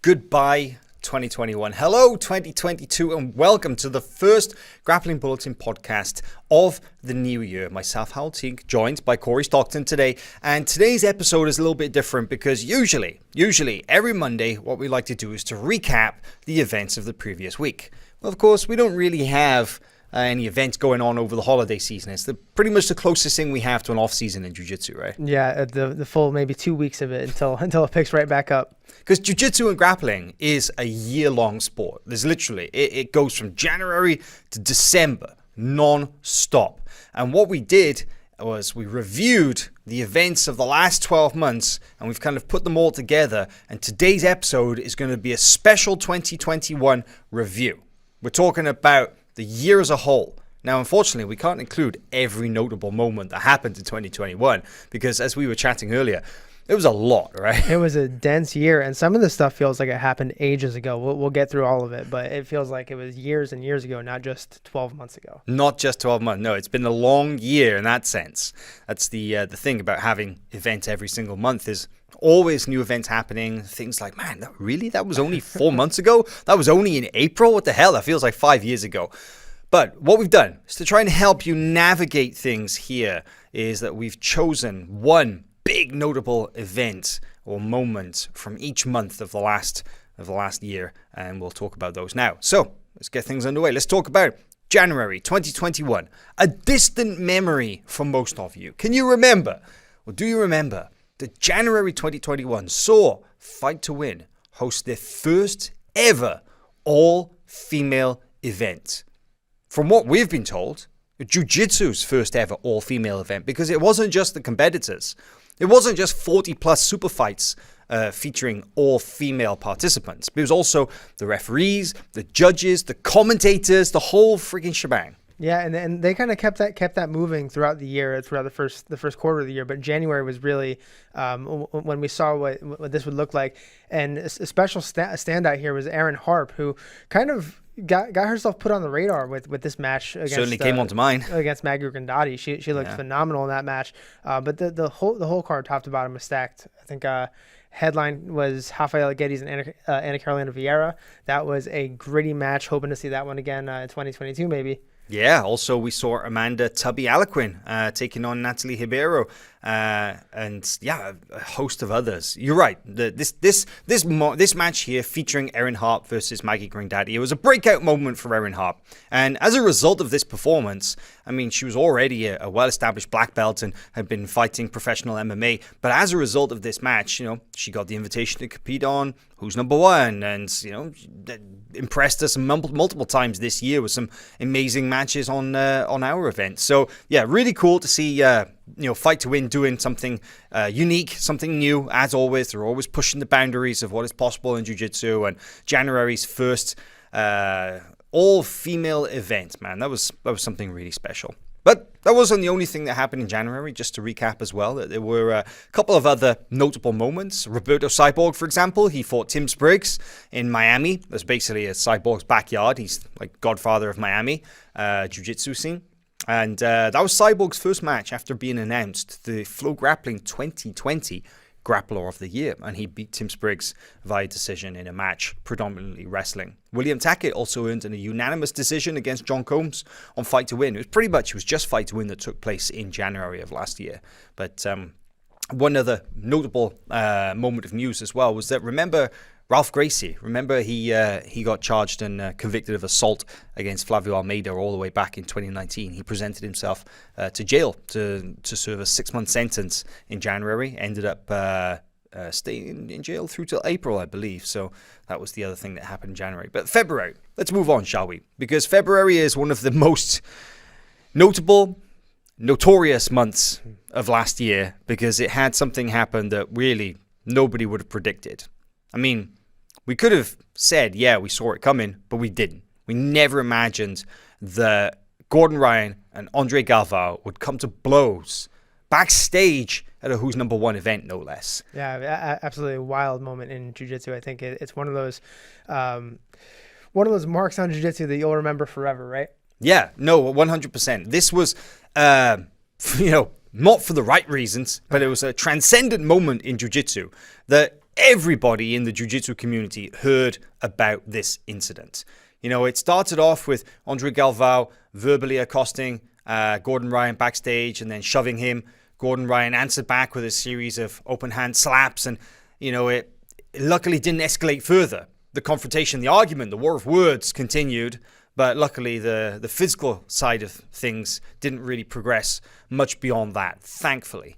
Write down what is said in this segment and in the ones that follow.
Goodbye 2021. Hello 2022 and welcome to the first Grappling Bulletin podcast of the new year. Myself, Hal Teague, joined by Corey Stockton today. And today's episode is a little bit different because usually every Monday what we like to do is to recap the events of the previous week. Well, of course, we don't really have any events going on over the holiday season. It's pretty much the closest thing we have to an off-season in Jiu-Jitsu, right? Yeah, the full maybe 2 weeks of it until it picks right back up. Because Jiu-Jitsu and grappling is a year-long sport. There's literally, it goes from January to December, non-stop. And what we did was we reviewed the events of the last 12 months and we've kind of put them all together. And today's episode is going to be a special 2021 review. We're talking about the year as a whole. Now, unfortunately, we can't include every notable moment that happened in 2021 because, as we were chatting earlier, it was a lot, right? It was a dense year, and some of this stuff feels like it happened ages ago. We'll get through all of it, but it feels like it was years and years ago, not just 12 months ago. Not just 12 months. No, it's been a long year in that sense. That's the thing about having events every single month is always new events happening. Things like, man, that was only 4 months ago? That was only in April? What the hell? That feels like 5 years ago. But what we've done is to try and help you navigate things here is that we've chosen one big notable event or moment from each month of the last year, and we'll talk about those now. So let's get things underway. Let's talk about January 2021, a distant memory for most of you. Can you remember, or do you remember, that January 2021 saw Fight to Win host their first ever all-female event? From what we've been told, Jiu-Jitsu's first ever all-female event, because it wasn't just the competitors. It wasn't just 40-plus super fights featuring all-female participants. But it was also the referees, the judges, the commentators, the whole freaking shebang. Yeah, and they kind of kept that moving throughout the year, throughout the first quarter of the year. But January was really when we saw what this would look like. And a special standout here was Erin Harp, who kind of got herself put on the radar with this match against certainly came onto mine against Maggie Grandotti. She looked phenomenal in that match. But the whole card top to bottom was stacked. I think headline was Rafaela Geddes and Ana Carolina Vieira. That was a gritty match. Hoping to see that one again in 2022 maybe. Yeah, also we saw Amanda Tubby Aliquin taking on Natalie Ribeiro, and yeah, a host of others. You're right. This match here featuring Erin Harp versus Maggie Grandotti, it was a breakout moment for Erin Harp, and as a result of this performance, I mean, she was already a well-established black belt and had been fighting professional MMA. But as a result of this match, she got the invitation to compete on Who's Number One, and impressed us multiple times this year with some amazing matches on our event. So yeah, really cool to see Fight to Win doing something unique, something new. As always, they're always pushing the boundaries of what is possible in Jiu-Jitsu. And January's first all-female event, man, that was something really special. But that wasn't the only thing that happened in January. Just to recap as well, there were a couple of other notable moments. Roberto Cyborg, for example, he fought Tim Spriggs in Miami. That's basically a Cyborg's backyard. He's like godfather of Miami jiu-jitsu scene. And that was Cyborg's first match after being announced the FloGrappling 2020 Grappler of the Year, and he beat Tim Spriggs via decision in a match predominantly wrestling. William Tackett also earned a unanimous decision against John Combs on Fight to Win. It was just Fight to Win that took place in January of last year. But one other notable moment of news as well was that, remember Ralph Gracie? Remember he got charged and convicted of assault against Flavio Almeida all the way back in 2019. He presented himself to jail to serve a 6-month sentence in January. Ended up staying in jail through till April, I believe. So that was the other thing that happened in January. But February, let's move on, shall we? Because February is one of the most notorious months of last year because it had something happen that really nobody would have predicted. I mean, we could have said, yeah, we saw it coming, but we didn't. We never imagined that Gordon Ryan and Andre Galvao would come to blows backstage at a Who's Number One event, no less. Yeah, absolutely a wild moment in Jiu-Jitsu. I think it's one of those marks on Jiu-Jitsu that you'll remember forever, right? Yeah, no, 100%. This was, not for the right reasons, but it was a transcendent moment in Jiu-Jitsu that everybody in the Jiu-Jitsu community heard about this incident. It started off with Andre Galvao verbally accosting Gordon Ryan backstage and then shoving him. Gordon Ryan answered back with a series of open hand slaps, and it luckily didn't escalate further. The confrontation, the argument, the war of words continued, but luckily the physical side of things didn't really progress much beyond that, thankfully.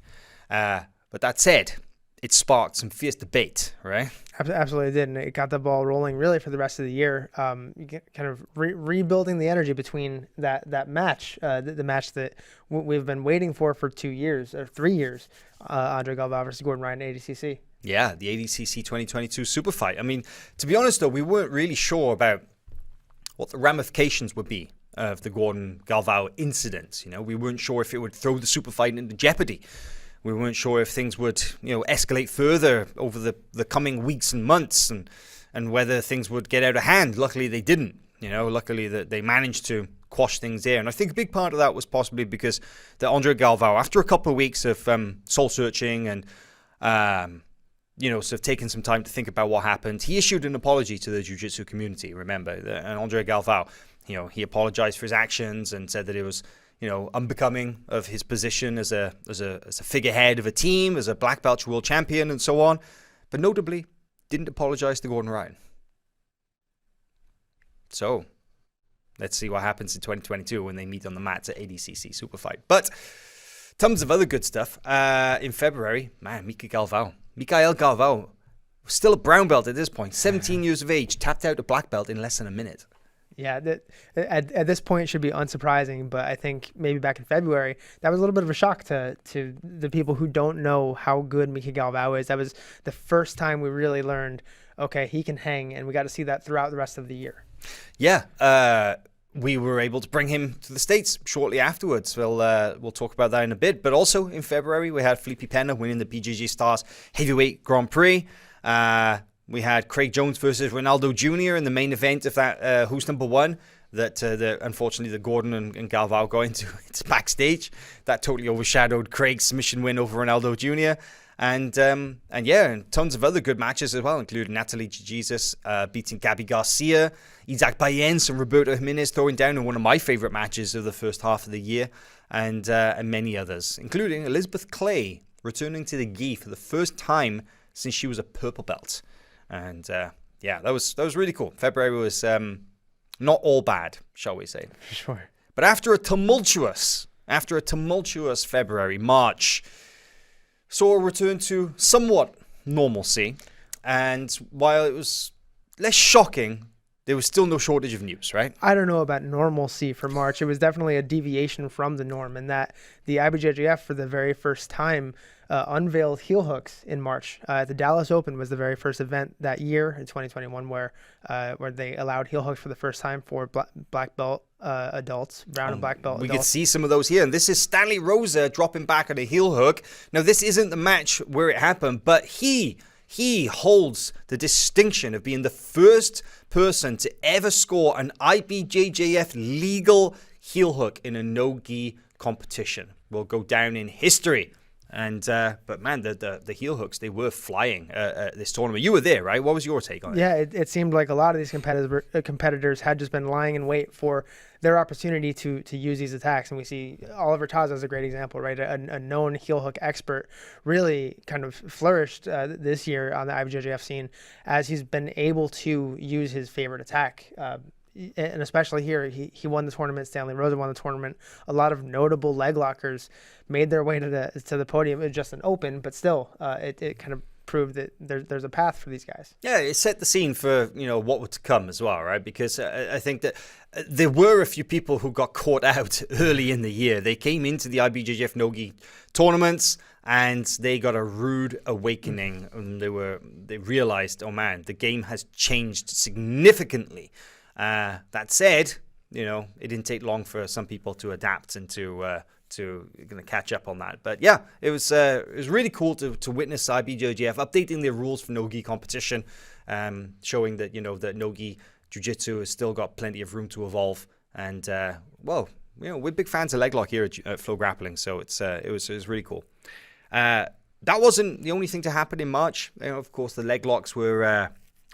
But that said, it sparked some fierce debate, right? Absolutely did, and it got the ball rolling really for the rest of the year. You get kind of rebuilding the energy between that match, the match that we've been waiting for 2 years or 3 years, Andre Galvao versus Gordon Ryan at ADCC. Yeah, the ADCC 2022 super fight. I mean, to be honest though, we weren't really sure about what the ramifications would be of the Gordon Galvao incident. We weren't sure if it would throw the super fight into jeopardy. We weren't sure if things would, escalate further over the coming weeks and months, and whether things would get out of hand. Luckily, they didn't. Luckily that they managed to quash things there. And I think a big part of that was possibly because the Andre Galvao, after a couple of weeks of soul searching and sort of taking some time to think about what happened, he issued an apology to the Jiu-Jitsu community. Remember, and Andre Galvao, he apologized for his actions and said that it was, unbecoming of his position as a figurehead of a team, as a black belt world champion, and so on. But notably, didn't apologize to Gordon Ryan. So, let's see what happens in 2022 when they meet on the mats at ADCC Super Fight. But tons of other good stuff. In February, man, Mikael Galvao, still a brown belt at this point, 17 years of age, tapped out a black belt in less than a minute. Yeah, at this point it should be unsurprising, but I think maybe back in February, that was a little bit of a shock to the people who don't know how good Mikael Galvao is. That was the first time we really learned, okay, he can hang, and we got to see that throughout the rest of the year. Yeah, we were able to bring him to the States shortly afterwards. We'll talk about that in a bit. But also in February, we had Felipe Pena winning the BJJ Stars Heavyweight Grand Prix. We had Craig Jones versus Ronaldo Jr. in the main event of that Who's Number One that unfortunately the Gordon and Galvao got into. It's backstage. That totally overshadowed Craig's submission win over Ronaldo Jr. And tons of other good matches as well, including Natalie Jesus beating Gabby Garcia, Isaac Bayens and Roberto Jimenez throwing down in one of my favorite matches of the first half of the year, and many others, including Elizabeth Clay returning to the gi for the first time since she was a purple belt. And that was really cool. February was not all bad, shall we say. Sure. But after a tumultuous February, March saw a return to somewhat normalcy. And while it was less shocking, there was still no shortage of news, right? I don't know about normalcy for March. It was definitely a deviation from the norm, in that the IBJJF for the very first time unveiled heel hooks in March. The Dallas Open was the very first event that year in 2021 where they allowed heel hooks for the first time for black belt adults, brown and black belt adults. We could see some of those here. And this is Stanley Rosa dropping back on a heel hook. Now, this isn't the match where it happened, but he holds the distinction of being the first person to ever score an IBJJF legal heel hook in a no-gi competition. Will go down in history. And but man, the heel hooks, they were flying at this tournament. You were there, right? What was your take on it? Yeah, it seemed like a lot of these competitors had just been lying in wait for their opportunity to use these attacks. And we see Oliver Taz as a great example, right? A known heel hook expert, really kind of flourished this year on the IBJJF scene as he's been able to use his favorite attack. And especially here, he won the tournament. Stanley Rosa won the tournament. A lot of notable leg lockers made their way to the podium. It was just an open, but still, it kind of proved that there's a path for these guys. Yeah, it set the scene for what would to come as well, right? Because I think that there were a few people who got caught out early in the year. They came into the IBJJF no-gi tournaments and they got a rude awakening, and they realized, oh man, the game has changed significantly. That said, it didn't take long for some people to adapt and to catch up on that. But yeah, it was really cool to witness IBJJF updating their rules for no-gi competition, showing that that no-gi jiu-jitsu has still got plenty of room to evolve. And we're big fans of leg lock here at FloGrappling, so it was really cool. that wasn't the only thing to happen in March. Of course, the leg locks were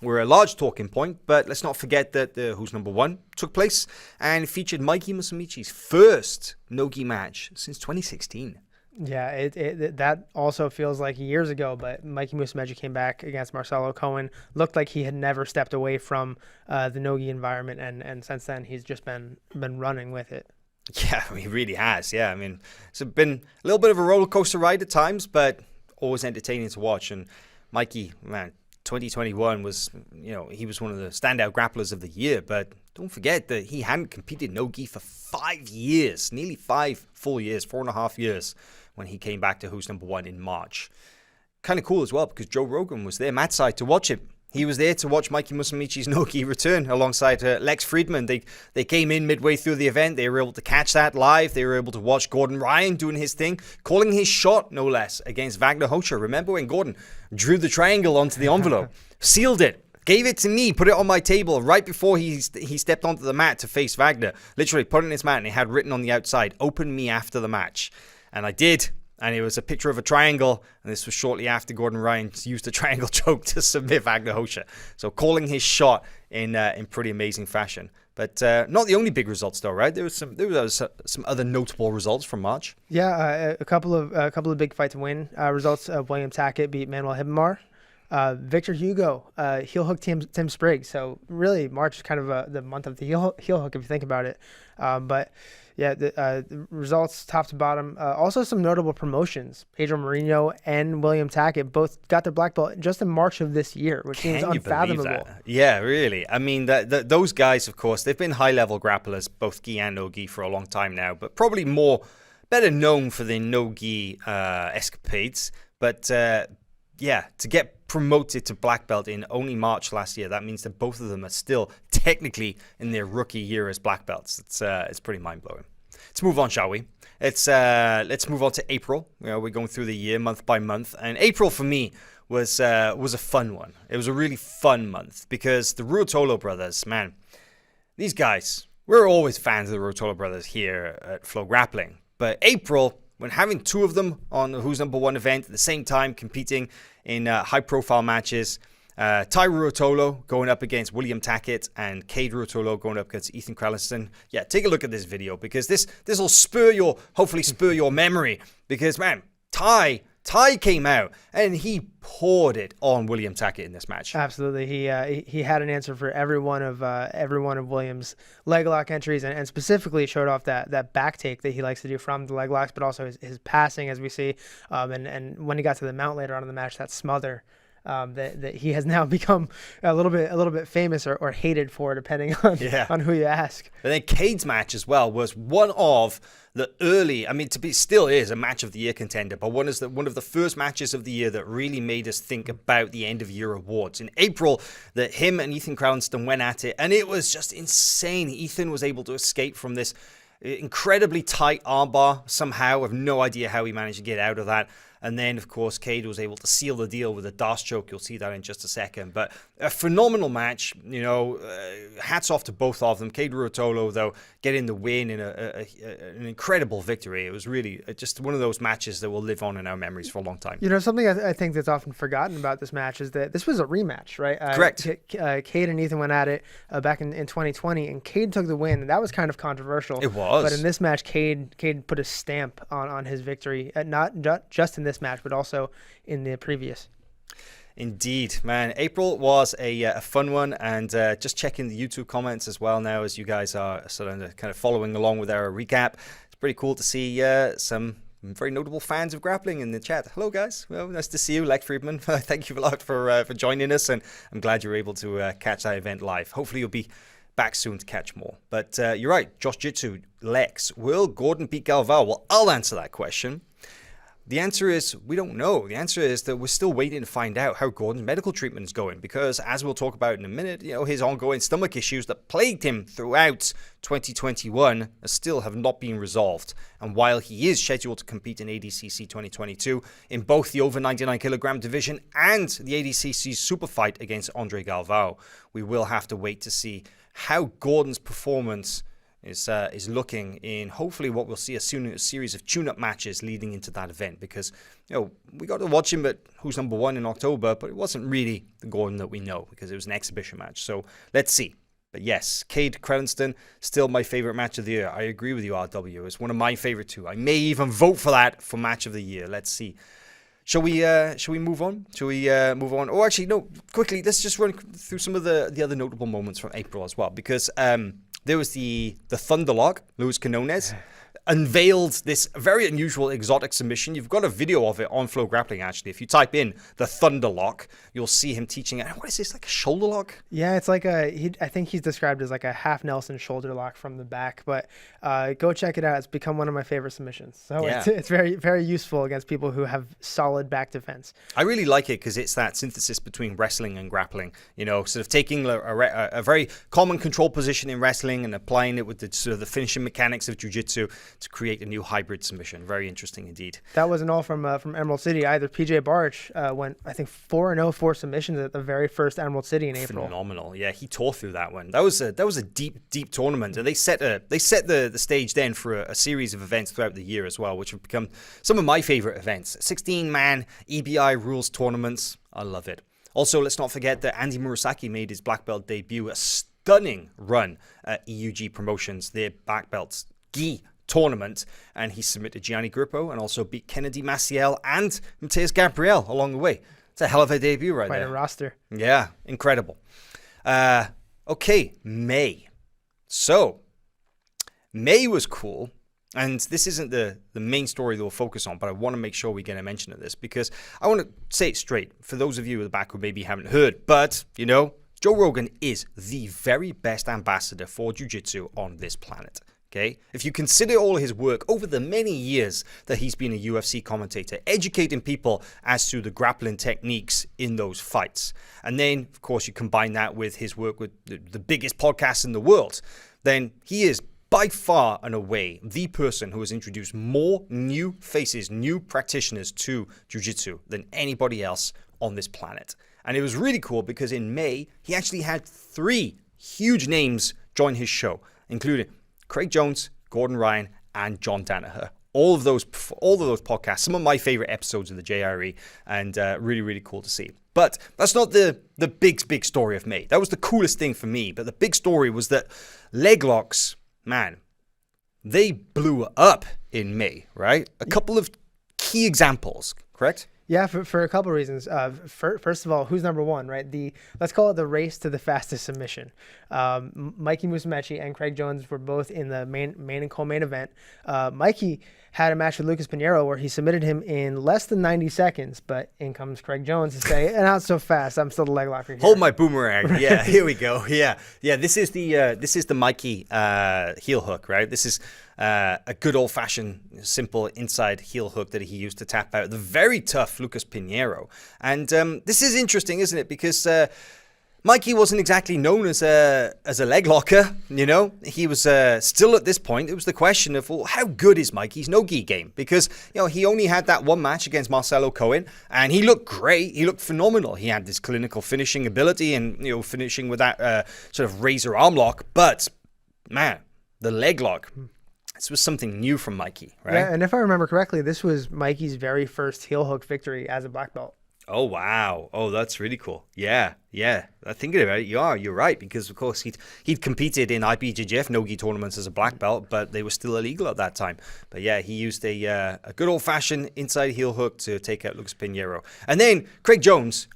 a large talking point, but let's not forget that the Who's Number One took place and featured Mikey Musumeci's first no-gi match since 2016. Yeah, that also feels like years ago, but Mikey Musumeci came back against Marcelo Cohen. Looked like he had never stepped away from the no-gi environment, and since then he's just been running with it. Yeah, he really has. Yeah, I mean, it's been a little bit of a roller coaster ride at times, but always entertaining to watch. And Mikey, man, 2021 was, he was one of the standout grapplers of the year, but don't forget that he hadn't competed no-gi for 5 years, nearly 5 full years, 4.5 years, when he came back to Who's Number One in March. Kind of cool as well, because Joe Rogan was there, Matt side, to watch it. He was there to watch Mikey Musumeci's no-gi return alongside Lex Friedman. They came in midway through the event. They were able to catch that live. They were able to watch Gordon Ryan doing his thing, calling his shot, no less, against Wagner Hocher. Remember when Gordon drew the triangle onto the envelope, sealed it, gave it to me, put it on my table right before he stepped onto the mat to face Wagner. Literally put it in his mat, and it had written on the outside, "Open me after the match." And I did. And it was a picture of a triangle, and this was shortly after Gordon Ryan used a triangle choke to submit Wagner Hocher. So calling his shot in pretty amazing fashion. But not the only big results, though, right? There was some other notable results from March. Yeah, a couple of big fight to win results. William Tackett beat Manuel Hibamar. Victor Hugo heel hook Tim Spriggs. So really, March is kind of the month of the heel hook if you think about it. But yeah, the results top to bottom. Also some notable promotions. Pedro Marino and William Tackett both got their black belt just in March of this year, which seems unfathomable. Yeah, really. I mean, those guys, of course, they've been high-level grapplers, both gi and no-gi, for a long time now, but probably better known for their no-gi escapades. But yeah, to get promoted to black belt in only March last year, that means that both of them are still technically in their rookie year as black belts. It's pretty mind-blowing. Let's move on, shall we? Let's move on to April. We're going through the year month by month, and April for me was a fun one. It was a really fun month because the Ruotolo brothers, man, these guys, we're always fans of the Ruotolo brothers here at FloGrappling. But April, when having two of them on the Who's Number One event at the same time, competing in high-profile matches, Ty Ruotolo going up against William Tackett and Cade Ruotolo going up against Ethan Kralliston. Yeah, take a look at this video because this will hopefully spur your memory. Because, man, Ty came out and he poured it on William Tackett in this match. Absolutely, he had an answer for every one of Williams' leg lock entries, and specifically showed off that back take that he likes to do from the leg locks, but also his passing, as we see, and when he got to the mount later on in the match, that smother. That he has now become a little bit famous or hated for, depending on who you ask. And then Cade's match as well was one of the early, still is a match of the year contender, but one of the first matches of the year that really made us think about the end of year awards. In April, that him and Ethan Kralliston went at it, and it was just insane. Ethan was able to escape from this incredibly tight armbar somehow. I have no idea how he managed to get out of that. And then, of course, Cade was able to seal the deal with a Darce choke. You'll see that in just a second. But a phenomenal match. Hats off to both of them. Cade Ruotolo, though, getting the win in an incredible victory. It was really just one of those matches that will live on in our memories for a long time. Something I think that's often forgotten about this match is that this was a rematch, right? Correct. Cade and Ethan went at it back in 2020, and Cade took the win. And that was kind of controversial. It was. But in this match, Cade put a stamp on his victory, not just in this match, but also in the previous. Indeed, man. April was a fun one, and just checking the YouTube comments as well now as you guys are sort of kind of following along with our recap. It's pretty cool to see some very notable fans of grappling in the chat. Hello, guys. Well, nice to see you, Lex Friedman. Thank you a lot for joining us, and I'm glad you're able to catch that event live. Hopefully, you'll be back soon to catch more. But you're right, Josh Jitsu, Lex, will Gordon beat Galvao? Well, I'll answer that question. The answer is we don't know. The answer is that we're still waiting to find out how Gordon's medical treatment is going because, as we'll talk about in a minute, his ongoing stomach issues that plagued him throughout 2021 still have not been resolved. And while he is scheduled to compete in ADCC 2022 in both the over 99 kilogram division and the ADCC super fight against Andre Galvao, we will have to wait to see how Gordon's performance is looking in hopefully what we'll see as soon as a series of tune-up matches leading into that event, because we got to watch him at Who's Number One in October, but it wasn't really the Gordon that we know because it was an exhibition match. So let's see. But yes, Cade Crellenston, still my favorite match of the year. I agree with you, RW. It's one of my favorite too. I may even vote for that for match of the year. Let's see. Shall we move on? Shall we move on? Oh, actually, no. Quickly, let's just run through some of the other notable moments from April as well, because there was the Thunderlock. Luis Quinones unveiled this very unusual exotic submission. You've got a video of it on FloGrappling, actually. If you type in the Thunderlock, you'll see him teaching it. What is this, like a shoulder lock? Yeah, it's like I think he's described as like a half Nelson shoulder lock from the back, but go check it out. It's become one of my favorate submissions. So yeah. It's very, very useful against people who have solid back defense. I really like it because it's that synthesis between wrestling and grappling, sort of taking a very common control position in wrestling and applying it with the sort of the finishing mechanics of Jiu-Jitsu to create a new hybrid submission. Very interesting indeed. That wasn't all from Emerald City either. PJ Barch went, I think, 4-0, 4 submissions at the very first Emerald City in April. Phenomenal. Yeah, he tore through that one. That was a deep tournament, and they set the stage then for a series of events throughout the year as well, which have become some of my favorite events. 16-man EBI rules tournaments. I love it. Also, let's not forget that Andy Murasaki made his black belt debut. A stunning run at EUG Promotions, their black belts gi tournament, and he submitted Gianni Grippo and also beat Kennedy Maciel and Mateus Gabriel along the way. It's a hell of a debut right there. Quite a roster. Yeah, incredible. Okay, May. So, May was cool, and this isn't the main story that we'll focus on, but I want to make sure we get a mention of this because I want to say it straight for those of you at the back who maybe haven't heard, but, Joe Rogan is the very best ambassador for Jiu-Jitsu on this planet. Okay, if you consider all his work over the many years that he's been a UFC commentator, educating people as to the grappling techniques in those fights, and then, of course, you combine that with his work with the biggest podcast in the world, then he is by far and away the person who has introduced more new faces, new practitioners to Jiu-Jitsu than anybody else on this planet. And it was really cool because in May, he actually had 3 huge names join his show, including Craig Jones, Gordon Ryan, and John Danaher. All of those podcasts, some of my favorite episodes of the JRE, and really, really cool to see. But that's not the big story of May. That was the coolest thing for me. But the big story was that leg locks, man, they blew up in May, right? A couple of key examples, correct? Yeah, for a couple of reasons. First of all, who's number one, right? Let's call it the race to the fastest submission. Mikey Musumeci and Craig Jones were both in the main and co-main event. Mikey had a match with Lucas Pinheiro where he submitted him in less than 90 seconds, but in comes Craig Jones to say, not so fast. I'm still the leg locker here. Hold my boomerang. Right. Yeah, here we go. Yeah. This is the Mikey heel hook, right? This is a good old-fashioned, simple inside heel hook that he used to tap out the very tough Lucas Pinheiro. And this is interesting, isn't it? Because Mikey wasn't exactly known as a leg locker, He was still at this point. It was the question of, well, how good is Mikey's no-gi game? Because, he only had that one match against Marcelo Cohen, and he looked great. He looked phenomenal. He had this clinical finishing ability and, finishing with that sort of razor arm lock. But, man, the leg lock, this was something new from Mikey, right? Yeah, and if I remember correctly, this was Mikey's very first heel hook victory as a black belt. Oh, wow. Oh, that's really cool. Yeah. Thinking about it, you're right, because of course he'd competed in IBJJF no-gi tournaments as a black belt, but they were still illegal at that time. But yeah, he used a good old-fashioned inside heel hook to take out Lucas Pinheiro. And then Craig Jones,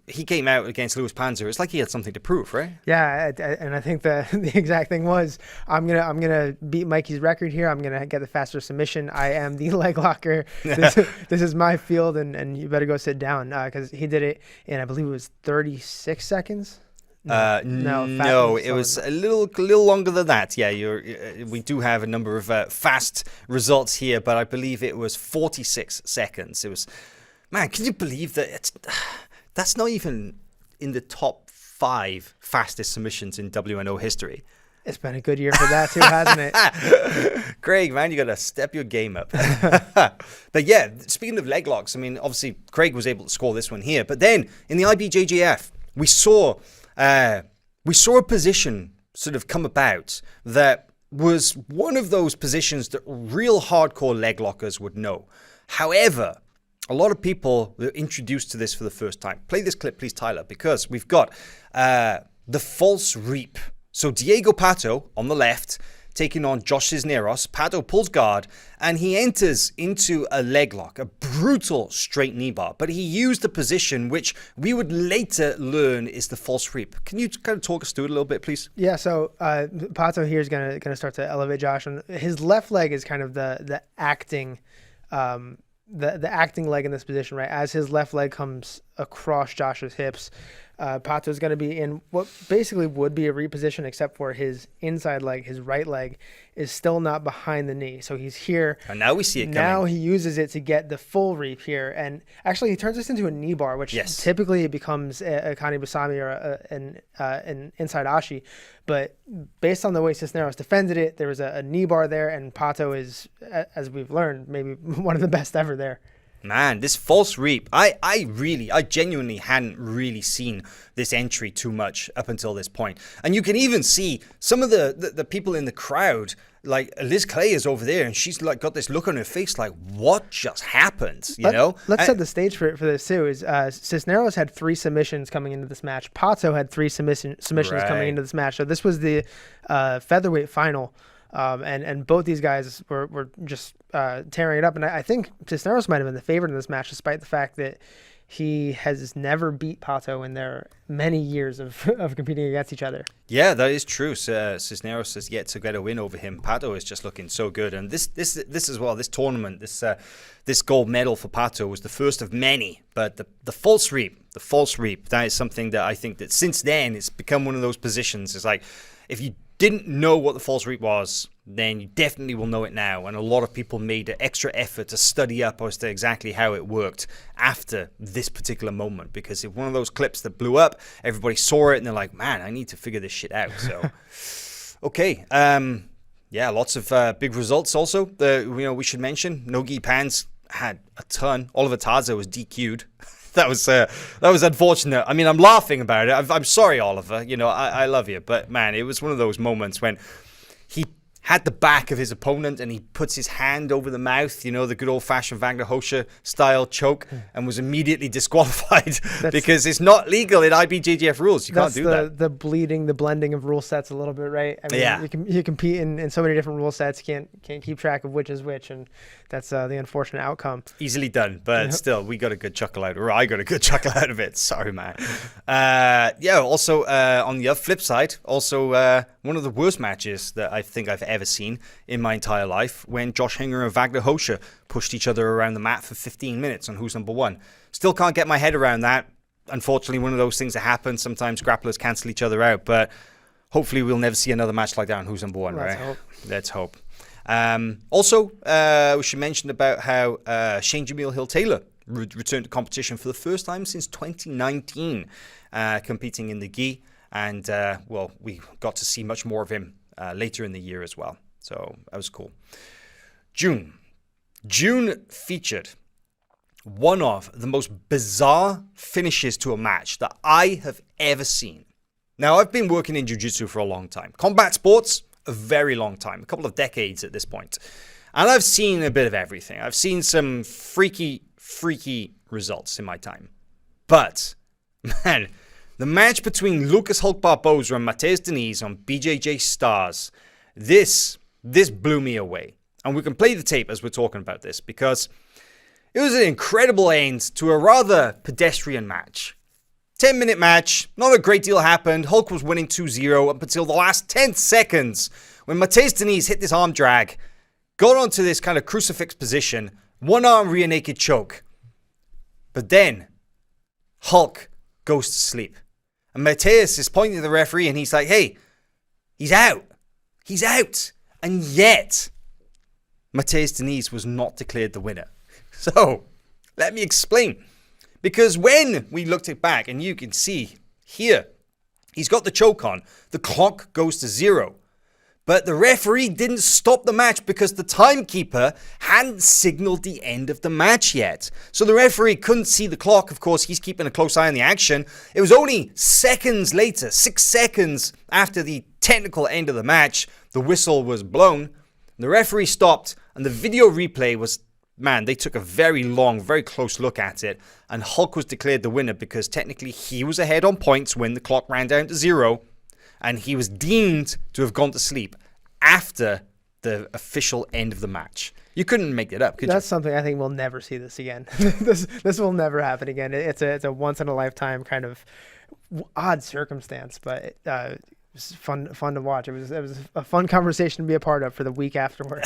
he came out against Luis Panzer. It's like he had something to prove, right? Yeah, and I think the exact thing was, I'm gonna beat Mikey's record here. I'm gonna get the faster submission. I am the leg locker. This is my field, and you better go sit down, because he did it in, I believe it was 36 seconds. No, it was a little longer than that. Yeah, we do have a number of fast results here, but I believe it was 46 seconds. It was, man, can you believe that? That's not even in the top 5 fastest submissions in WNO history. It's been a good year for that too, hasn't it? Craig, man, you got to step your game up. But yeah, speaking of leg locks, obviously Craig was able to score this one here, but then in the IBJJF, we saw a position sort of come about that was one of those positions that real hardcore leg lockers would know. However, a lot of people were introduced to this for the first time. Play this clip, please, Tyler, because we've got the false reap. So Diego Pato on the left, taking on Josh Cisneros. Pato pulls guard, and he enters into a leg lock, a brutal straight knee bar. But he used a position which we would later learn is the false reap. Can you kind of talk us through it a little bit, please? Yeah, so Pato here is gonna start to elevate Josh, and his left leg is kind of the acting the acting leg in this position, right? As his left leg comes across Josh's hips, Pato is going to be in what basically would be a reposition, except for his inside leg, his right leg, is still not behind the knee. So he's here. And now we see it coming. Now he uses it to get the full reap here. And actually, he turns this into a knee bar, which typically becomes a Kani Basami or an inside Ashi. But based on the way Cisneros defended it, there was a knee bar there. And Pato is, as we've learned, maybe one of the best ever there. Man, this false reap, I genuinely hadn't really seen this entry too much up until this point. And you can even see some of the people in the crowd, like Liz Clay is over there, and she's like got this look on her face like, what just happened? Let's set the stage for this too. Is Cisneros had 3 submissions coming into this match. Pato had 3 submissions coming into this match. So this was the featherweight final. And both these guys were just tearing it up. And I think Cisneros might have been the favorite in this match, despite the fact that he has never beat Pato in their many years of competing against each other. Yeah, that is true. Cisneros has yet to get a win over him. Pato is just looking so good. And this as well, this tournament, this gold medal for Pato was the first of many. But the false reap, that is something that I think that since then it's become one of those positions. It's like, if you didn't know what the false reap was, then you definitely will know it now. And a lot of people made an extra effort to study up as to exactly how it worked after this particular moment, because it's one of those clips that blew up. Everybody saw it and they're like, man, I need to figure this shit out. So, okay. Yeah, lots of big results also. We should mention Nogi Pans had a ton. Oliver Taza was DQ'd. That was unfortunate. I mean, I'm laughing about it. I'm sorry, Oliver. I love you. But, man, it was one of those moments when he had the back of his opponent and he puts his hand over the mouth, the good old-fashioned Wagner Hosha style choke, and was immediately disqualified because it's not legal in IBJJF rules. You can't do that. The blending of rule sets a little bit, right? I mean, you compete in so many different rule sets, can't keep track of which is which, and that's the unfortunate outcome. Easily done, but still, we got a good chuckle out, or I got a good chuckle out of it. Sorry, man. Also, on the flip side, one of the worst matches that I think I've ever seen in my entire life, when Josh Hinger and Wagner Hosha pushed each other around the mat for 15 minutes on who's number one. Still can't get my head around that. Unfortunately, one of those things that happen. Sometimes grapplers cancel each other out, but hopefully we'll never see another match like that on who's number one, right? Let's hope. We should mention about how Shane Jamil Hill-Taylor returned to competition for the first time since 2019, competing in the gi. And, we got to see much more of him later in the year as well. So that was cool. June featured one of the most bizarre finishes to a match that I have ever seen. Now, I've been working in Jiu-Jitsu for a long time. Combat sports, a very long time, a couple of decades at this point. And I've seen a bit of everything. I've seen some freaky results in my time. But, man, the match between Lucas Hulk Barboza and Mateus Diniz on BJJ Stars, this blew me away. And we can play the tape as we're talking about this, because it was an incredible end to a rather pedestrian match. 10-minute match, not a great deal happened. Hulk was winning 2-0 up until the last 10 seconds when Mateus Diniz hit this arm drag, got onto this kind of crucifix position, one arm rear naked choke. But then Hulk goes to sleep. And Mateus is pointing to the referee and he's like, hey, he's out. He's out. And yet, Mateus Diniz was not declared the winner. So, let me explain. Because when we looked it back, and you can see here, he's got the choke on, the clock goes to 0. But the referee didn't stop the match because the timekeeper hadn't signaled the end of the match yet. So the referee couldn't see the clock. Of course, he's keeping a close eye on the action. It was only seconds later, 6 seconds after the technical end of the match, the whistle was blown. The referee stopped, and the video replay was, man, they took a very long, very close look at it, and Hulk was declared the winner because technically he was ahead on points when the clock ran down to 0. And he was deemed to have gone to sleep after the official end of the match. You couldn't make it up, could you? That's something I think we'll never see this again. This will never happen again. It's a once in a lifetime kind of odd circumstance, but it was fun to watch. It was a fun conversation to be a part of for the week afterward.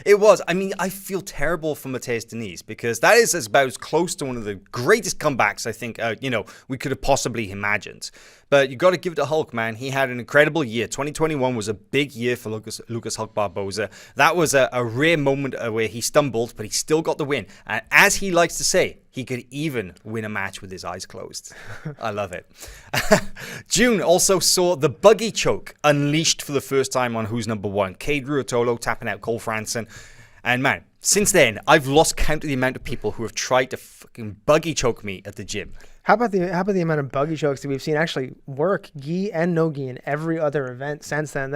It was. I mean, I feel terrible for Mateus Diniz because that is about as close to one of the greatest comebacks I think we could have possibly imagined. But you got to give it to Hulk, man. He had an incredible year. 2021 was a big year for Lucas Hulk Barboza. That was a rare moment where he stumbled, but he still got the win. And as he likes to say, he could even win a match with his eyes closed. I love it. June also saw the buggy choke unleashed for the first time on Who's Number One. Cade Ruotolo tapping out Cole Franson. And man, since then, I've lost count of the amount of people who have tried to fucking buggy choke me at the gym. How about the amount of buggy chokes that we've seen actually work, gi and no gi, in every other event since then?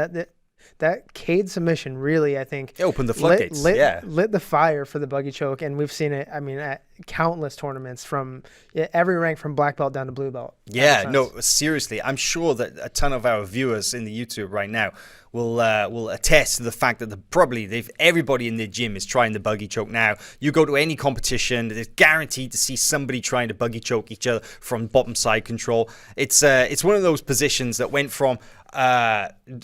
That Cade submission really, I think, it opened the floodgates. Lit the fire for the buggy choke, and we've seen it. I mean, at countless tournaments from every rank from black belt down to blue belt. Yeah, no, seriously, I'm sure that a ton of our viewers in the YouTube right now will attest to the fact that everybody in their gym is trying the buggy choke now. You go to any competition, it's guaranteed to see somebody trying to buggy choke each other from bottom side control. It's one of those positions that went from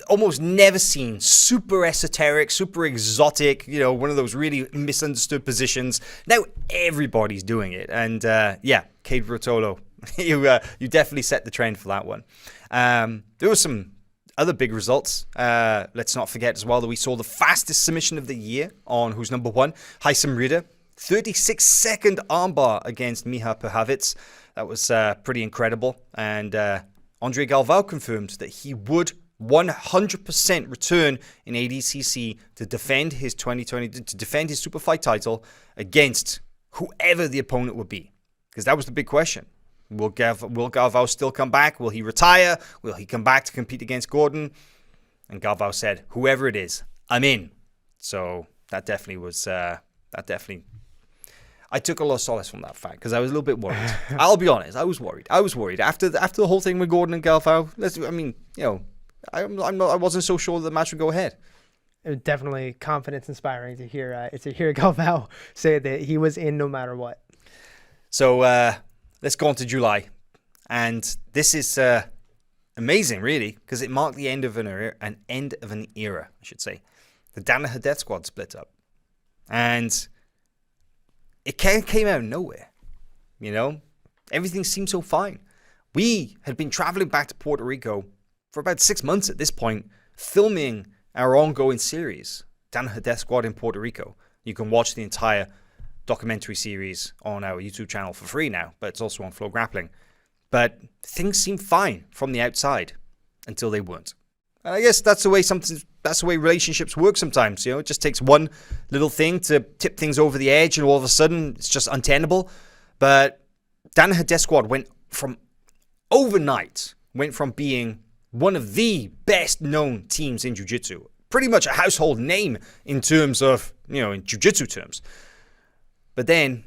almost never seen, super esoteric, super exotic, one of those really misunderstood positions. Now everybody's doing it, and Cade Ruotolo, you definitely set the trend for that one. There were some other big results. Let's not forget as well that we saw the fastest submission of the year on Who's Number One, Haysam Rida, 36-second armbar against Miha Perhavitz. That was pretty incredible, and Andre Galvao confirmed that he would 100% return in ADCC to defend his 2020 to defend his super fight title against whoever the opponent would be, because that was the big question. Will Galvao still come back? Will he retire? Will he come back to compete against Gordon? And Galvao said, whoever it is, I'm in. So that definitely was I took a lot of solace from that fact because I was a little bit worried. I'll be honest, I was worried. After the whole thing with Gordon and Galvao. I wasn't so sure that the match would go ahead. It was definitely confidence inspiring to hear Galvao say that he was in no matter what. So let's go on to July, and this is amazing, really, because it marked the end of an era, I should say. The Danaher Death Squad split up, and it came out of nowhere, Everything seemed so fine. We had been traveling back to Puerto Rico for about 6 months at this point, filming our ongoing series, Danaher Death Squad in Puerto Rico. You can watch the entire documentary series on our YouTube channel for free now, but it's also on FloGrappling. But things seemed fine from the outside until they weren't. And I guess that's the way relationships work sometimes. It just takes one little thing to tip things over the edge, and all of a sudden it's just untenable. But Danaher Death Squad went from being one of the best known teams in Jiu-Jitsu, pretty much a household name in terms of, in Jiu-Jitsu terms. But then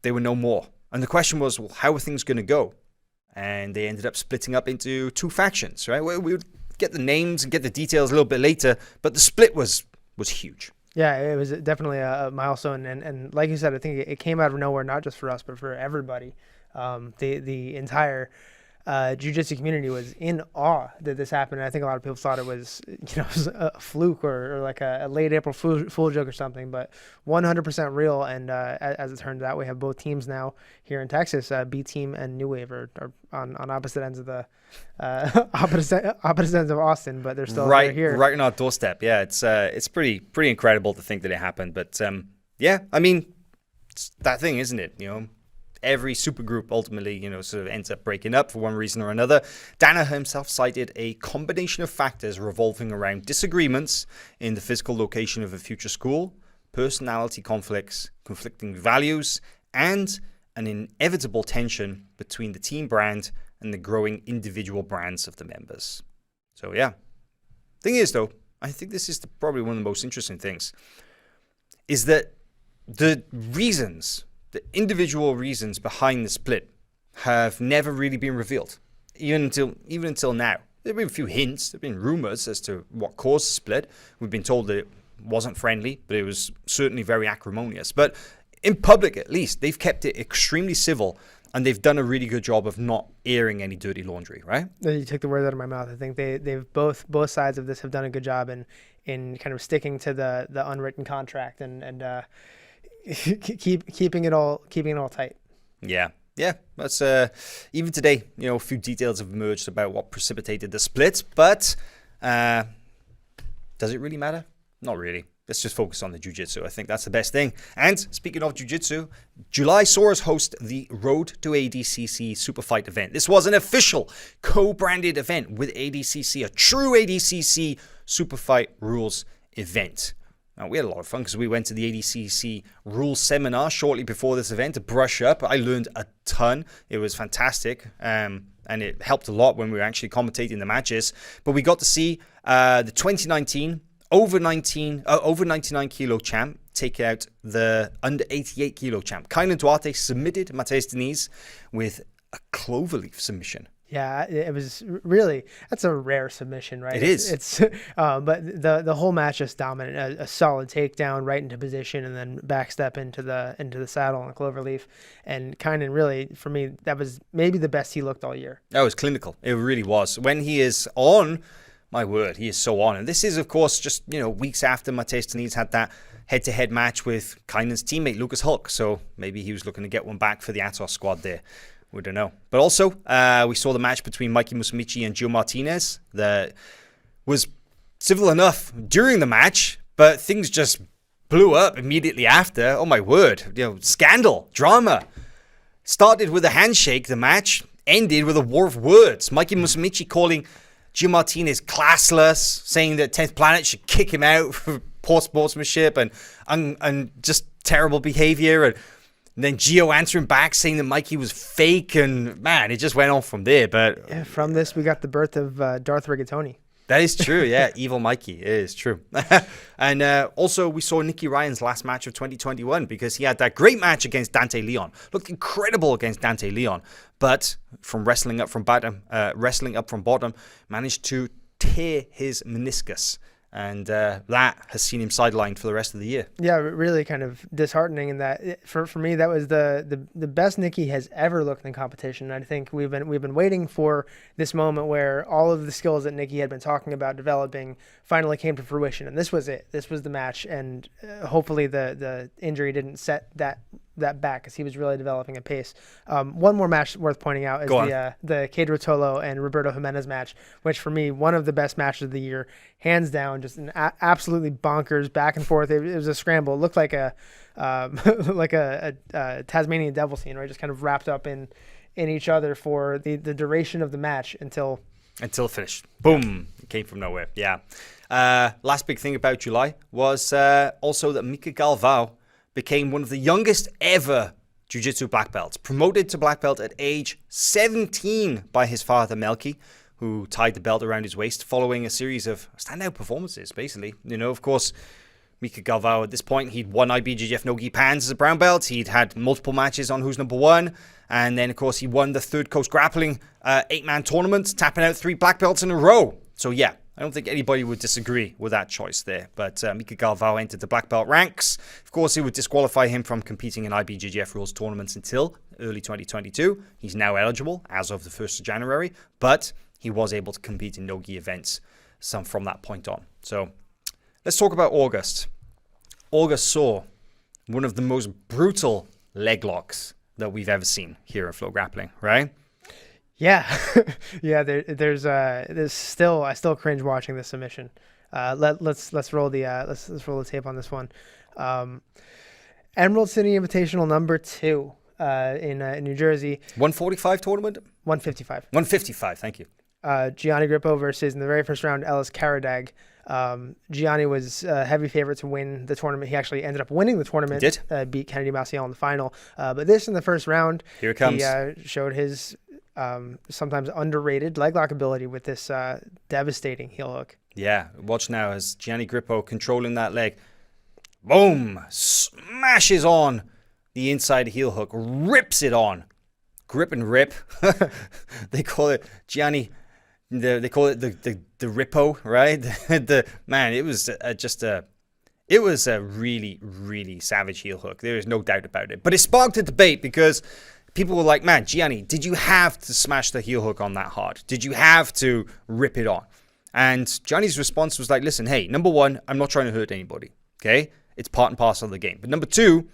they were no more. And the question was, well, how are things going to go? And they ended up splitting up into two factions, right? We would get the names and get the details a little bit later, but the split was huge. Yeah, it was definitely a milestone. And like you said, I think it came out of nowhere, not just for us, but for everybody. The entire Jiu-Jitsu community was in awe that this happened. And I think a lot of people thought it was, a fluke or like a late April fool joke or something, but 100% real. And as it turns out, we have both teams now here in Texas. B Team and New Wave are on opposite ends of the opposite ends of Austin, but they're still right here, right on our doorstep. Yeah, it's pretty incredible to think that it happened. But it's that thing, isn't it? every supergroup ultimately, sort of ends up breaking up for one reason or another. Danaher himself cited a combination of factors revolving around disagreements in the physical location of a future school, personality conflicts, conflicting values, and an inevitable tension between the team brand and the growing individual brands of the members. So yeah. Thing is, though, I think this is probably one of the most interesting things, is that the individual reasons behind the split have never really been revealed, even until now. There have been a few hints, there have been rumors as to what caused the split. We've been told that it wasn't friendly, but it was certainly very acrimonious. But in public, at least, they've kept it extremely civil, and they've done a really good job of not airing any dirty laundry, right? You took the words out of my mouth. I think they've both sides of this have done a good job in kind of sticking to the unwritten contract and keeping it all tight. Yeah. That's even today, a few details have emerged about what precipitated the split, but does it really matter? Not really. Let's just focus on the Jiu-Jitsu. I think that's the best thing. And speaking of Jiu-Jitsu, July saw us host the Road to ADCC Super Fight event. This was an official co-branded event with ADCC, a true ADCC Super Fight rules event. Now, we had a lot of fun because we went to the ADCC rules seminar shortly before this event to brush up. I learned a ton. It was fantastic. And it helped a lot when we were actually commentating the matches. But we got to see the 2019 over 99 kilo champ take out the under 88 kilo champ. Kaynan Duarte submitted Mateus Diniz with a cloverleaf submission. Yeah, it was really, that's a rare submission, right? It is. It's but the whole match just dominant. A solid takedown right into position and then backstep into the saddle on a cloverleaf. And Kaynan really, for me, that was maybe the best he looked all year. That was clinical. It really was. When he is on, my word, he is so on. And this is, of course, just, weeks after Mateus Diniz had that head-to-head match with Kainan's teammate, Lucas Hulk. So maybe he was looking to get one back for the Atos squad there. We don't know. But also, we saw the match between Mikey Musumeci and Gio Martinez that was civil enough during the match, but things just blew up immediately after. Oh, my word. Scandal, drama. Started with a handshake, the match. Ended with a war of words. Mikey Musumeci calling Gio Martinez classless, saying that 10th Planet should kick him out for poor sportsmanship and just terrible behavior. And then Gio answering back saying that Mikey was fake. And man, it just went on from there. But yeah, from this, we got the birth of Darth Rigatoni. That is true. Yeah, evil Mikey. It is true. And also, we saw Nicky Ryan's last match of 2021 because he had that great match against Dante Leon. Looked incredible against Dante Leon, but from wrestling up from bottom, managed to tear his meniscus. And that has seen him sidelined for the rest of the year. Yeah, really kind of disheartening in that. For me, that was the best Nicky has ever looked in competition. I think we've been waiting for this moment where all of the skills that Nicky had been talking about developing finally came to fruition, and this was it. This was the match, and hopefully the injury didn't set that back because he was really developing at pace. One more match worth pointing out is the Pedro Tolo and Roberto Jimenez match, which for me, one of the best matches of the year, hands down, just an absolutely bonkers back and forth. It was a scramble. It looked like a Tasmanian devil scene, right? Just kind of wrapped up in each other for the duration of the match until it finished. Boom. It came from nowhere. Yeah. Last big thing about July was also that Mika Galvao became one of the youngest ever Jiu-Jitsu black belts, promoted to black belt at age 17 by his father, Melky, who tied the belt around his waist following a series of standout performances, basically. Of course, Mika Galvao, at this point, he'd won IBJJF no-gi pans as a brown belt. He'd had multiple matches on Who's Number One. And then, of course, he won the Third Coast Grappling 8-man tournament, tapping out 3 black belts in a row. So, yeah, I don't think anybody would disagree with that choice there. But Mika Galvao entered the black belt ranks. Of course, it would disqualify him from competing in IBJJF rules tournaments until early 2022. He's now eligible as of the 1st of January. But he was able to compete in no-gi events from that point on. So let's talk about August. August saw one of the most brutal leg locks that we've ever seen here at FloGrappling, right? Yeah, yeah. There's still, I still cringe watching this submission. Let's roll the tape on this one. Emerald City Invitational number 2. in New Jersey. 145 tournament? 155. 155, thank you. Gianni Grippo versus, in the very first round, Ellis Karadag. Gianni was heavy favorite to win the tournament. He actually ended up winning the tournament. He did. Beat Kennedy Maciel in the final. But this in the first round, Here it comes. He showed his sometimes underrated leg lock ability with this devastating heel hook. Yeah, watch now as Gianni Grippo controlling that leg. Boom! Smashes on the inside heel hook. Rips it on. Grip and rip. They call it Gianni... They call it the Rippo, right? It was a really, really savage heel hook. There is no doubt about it. But it sparked a debate because people were like, man, Gianni, did you have to smash the heel hook on that hard? Did you have to rip it on? And Gianni's response was like, listen, hey, number one, I'm not trying to hurt anybody, okay? It's part and parcel of the game. But number two,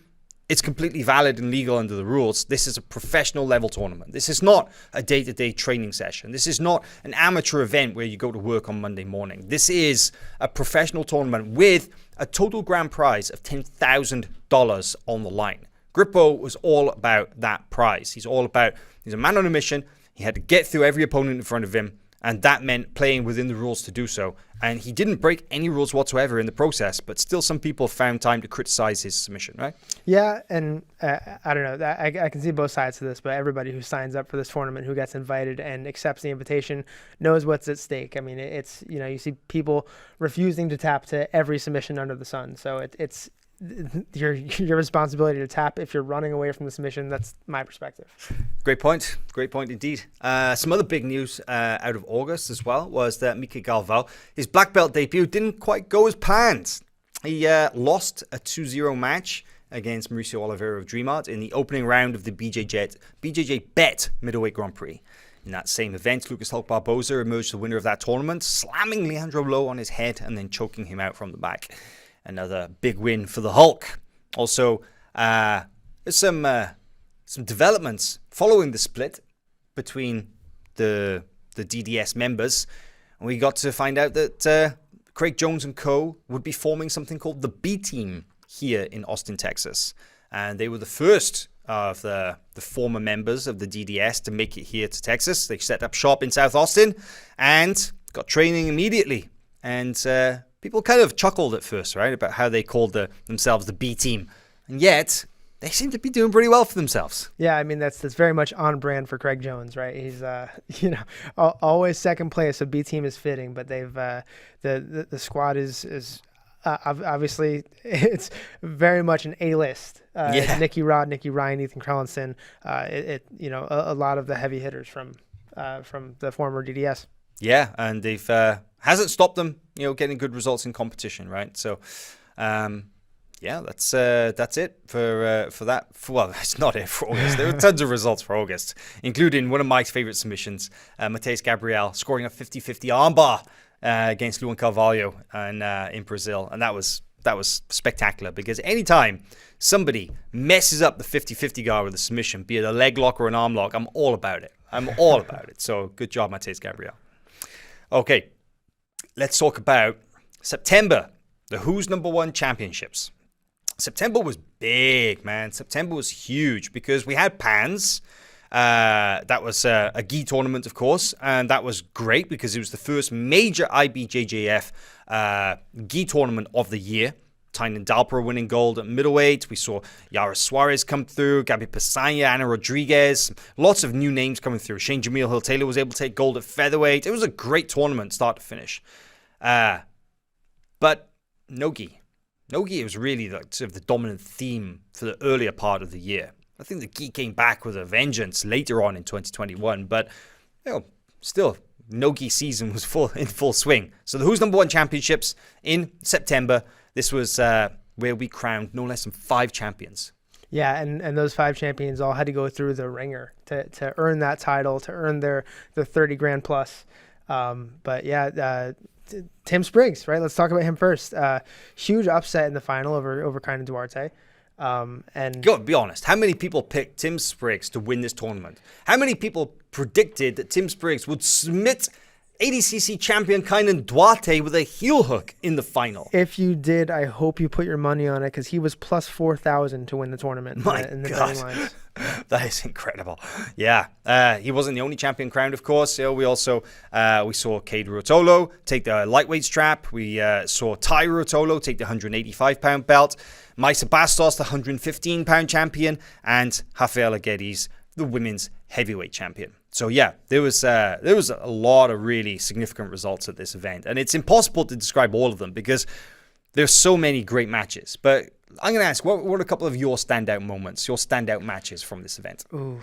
it's completely valid and legal under the rules. This is a professional level tournament. This is not a day-to-day training session. This is not an amateur event where you go to work on Monday morning. This is a professional tournament with a total grand prize of $10,000 on the line. Grippo was all about that prize. He's a man on a mission. He had to get through every opponent in front of him, and that meant playing within the rules to do so. And he didn't break any rules whatsoever in the process, but still some people found time to criticize his submission, right? Yeah, and I don't know. I can see both sides to this, but everybody who signs up for this tournament, who gets invited and accepts the invitation, knows what's at stake. I mean, it's, you see people refusing to tap to every submission under the sun. So it's your responsibility to tap if you're running away from the submission. That's my perspective. Great point Indeed. Some other big news out of August as well was that Mika Galvão, his black belt debut didn't quite go as planned. He lost a 2-0 match against Mauricio Oliveira of Dream Art in the opening round of the BJJ Bet Middleweight Grand Prix. In that same event, Lucas Hulk Barboza emerged the winner of that tournament, slamming Leandro Lo on his head and then choking him out from the back. Another big win for the Hulk. Also, there's some developments following the split between the DDS members. And we got to find out that Craig Jones and co. would be forming something called the B Team here in Austin, Texas. And they were the first of the former members of the DDS to make it here to Texas. They set up shop in South Austin and got training immediately. And people kind of chuckled at first, right, about how they called themselves the B Team. And yet, they seem to be doing pretty well for themselves. Yeah, I mean, that's very much on brand for Craig Jones, right? He's, always second place, so B Team is fitting, but they've, the squad is obviously, it's very much an A-list. Nicky Rod, Nicky Ryan, Ethan Krellinson, a lot of the heavy hitters from the former DDS. Yeah, and they've hasn't stopped them, getting good results in competition, right? So, that's it for that. Well, it's not it for August. There are tons of results for August, including one of Mike's favorite submissions, Mateus Gabriel scoring a 50-50 armbar against Luan Carvalho in Brazil, and that was spectacular because anytime somebody messes up the 50-50 guard with a submission, be it a leg lock or an arm lock, I'm all about it. So good job, Mateus Gabriel. Okay, let's talk about September, the Who's Number One Championships. September was big, man. September was huge because we had PANS. That was a gi tournament, of course, and that was great because it was the first major IBJJF gi tournament of the year. Tynan Dalpro winning gold at middleweight. We saw Yara Suarez come through, Gabi Pesanya, Ana Rodriguez. Lots of new names coming through. Shane Jamil Hill-Taylor was able to take gold at featherweight. It was a great tournament, start to finish. But no gi. No gi was really sort of the dominant theme for the earlier part of the year. I think the gi came back with a vengeance later on in 2021, but still, no gi season was in full swing. So the Who's Number One Championships in September. This was where we crowned no less than 5 champions. Yeah, and those 5 champions all had to go through the ringer to earn that title, to earn their 30 grand plus. Tim Spriggs, right? Let's talk about him first. Huge upset in the final over Kaynan Duarte. And go be honest, how many people picked Tim Spriggs to win this tournament? How many people predicted that Tim Spriggs would submit ADCC champion Kainan Duarte with a heel hook in the final. If you did, I hope you put your money on it because he was plus 4,000 to win the tournament. In the betting lines. That is incredible. Yeah, he wasn't the only champion crowned, of course. We also we saw Cade Ruotolo take the lightweight strap. We saw Ty Ruotolo take the 185-pound belt. Maisa Bastos, the 115-pound champion, and Rafaela Guedes, the women's heavyweight champion. So yeah, there was a lot of really significant results at this event, and it's impossible to describe all of them because there's so many great matches. But I'm going to ask, what were a couple of your standout moments, your standout matches from this event? Ooh,